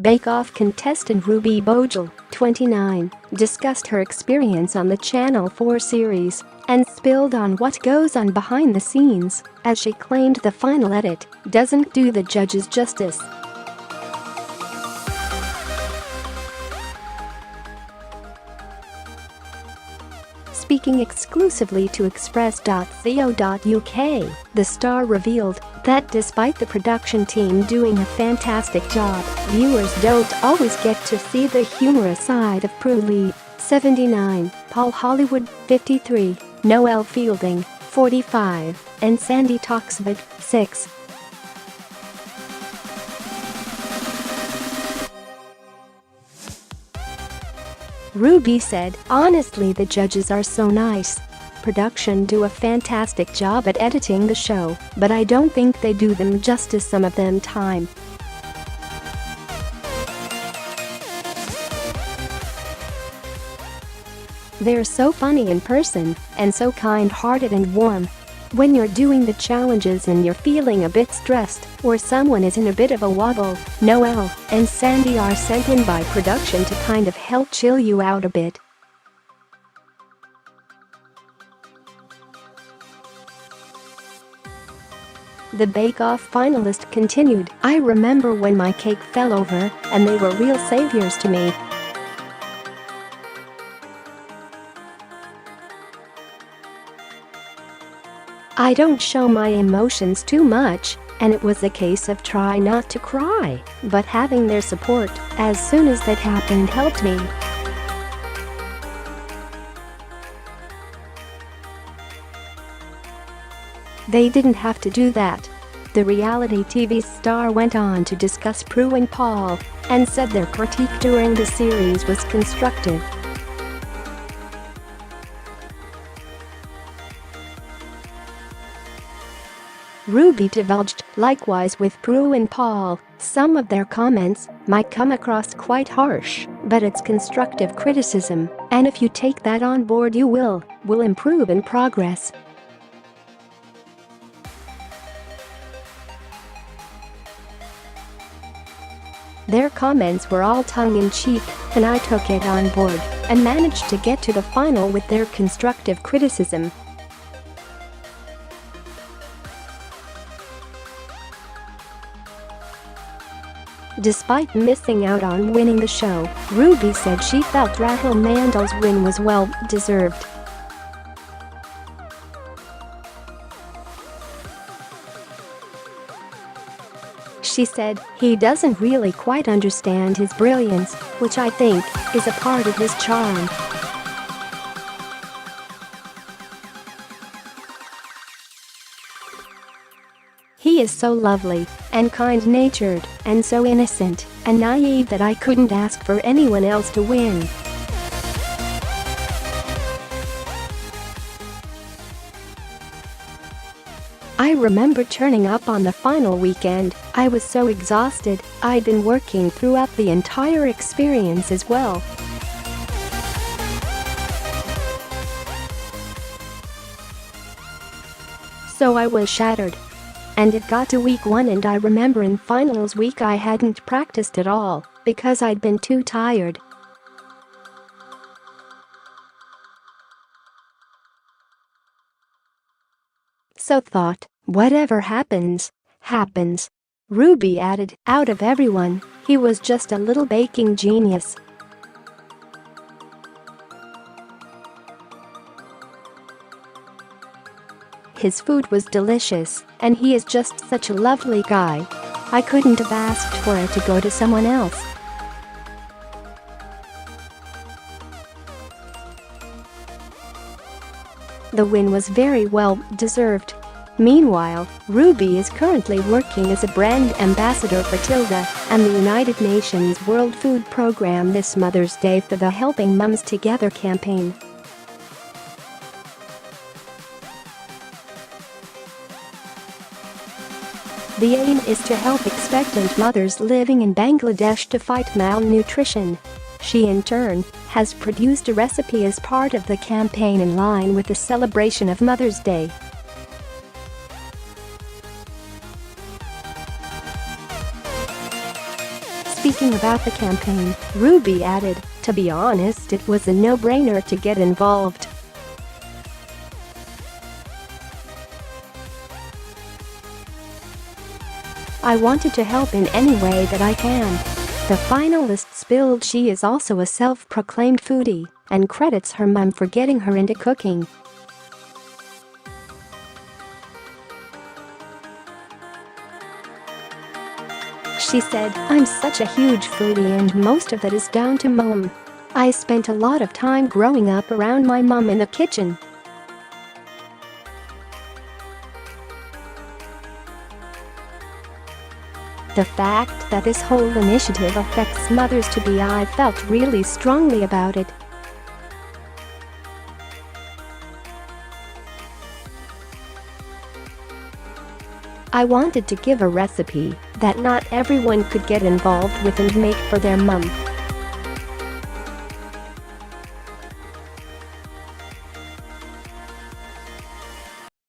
Bake Off contestant Ruby Bhogal, 29, discussed her experience on the Channel 4 series and spilled on what goes on behind the scenes, as she claimed the final edit doesn't do the judges justice. Speaking exclusively to express.co.uk, the star revealed that despite the production team doing a fantastic job, viewers don't always get to see the humorous side of Prue Leith, 79, Paul Hollywood, 53, Noel Fielding, 45, and Sandi Toksvig, 6. Ruby said, "Honestly, the judges are so nice. Production do a fantastic job at editing the show, but I don't think they do them justice some of them time. They're so funny in person and so kind-hearted and warm. When you're doing the challenges and you're feeling a bit stressed or someone is in a bit of a wobble, Noel and Sandi are sent in by production to kind of help chill you out a bit." The Bake Off finalist continued, "I remember when my cake fell over and they were real saviors to me. I don't show my emotions too much, and it was a case of try not to cry, but having their support as soon as that happened helped me." They didn't have to do that. The reality TV star went on to discuss Prue and Paul and said their critique during the series was constructive. Ruby divulged, likewise with Prue and Paul, some of their comments might come across quite harsh, but it's constructive criticism, and if you take that on board you will improve and progress. Their comments were all tongue-in-cheek, and I took it on board and managed to get to the final with their constructive criticism. Despite missing out on winning the show, Ruby said she felt Rahul Mandal's win was well-deserved. She said, "He doesn't really quite understand his brilliance, which I think is a part of his charm. He is so lovely and kind-natured and so innocent and naive that I couldn't ask for anyone else to win." "I remember turning up on the final weekend. I was so exhausted. I'd been working throughout the entire experience as well. So I was shattered. And it got to week 1 and I remember in finals week I hadn't practiced at all because I'd been too tired. So thought, whatever happens, happens." Ruby added, "Out of everyone, he was just a little baking genius." "His food was delicious, and he is just such a lovely guy. I couldn't have asked for it to go to someone else." The win was very well deserved. Meanwhile, Ruby is currently working as a brand ambassador for Tilda and the United Nations World Food Programme this Mother's Day for the Helping Mums Together campaign. The aim is to help expectant mothers living in Bangladesh to fight malnutrition. She in turn has produced a recipe as part of the campaign in line with the celebration of Mother's Day. asking about the campaign, Ruby added, "To be honest, it was a no-brainer to get involved. I wanted to help in any way that I can." The finalist spilled she is also a self-proclaimed foodie and credits her mum for getting her into cooking. She said, "I'm such a huge foodie and most of that is down to mum. I spent a lot of time growing up around my mum in the kitchen." The fact that this whole initiative affects mothers to be, I felt really strongly about it. I wanted to give a recipe that not everyone could get involved with and make for their mum.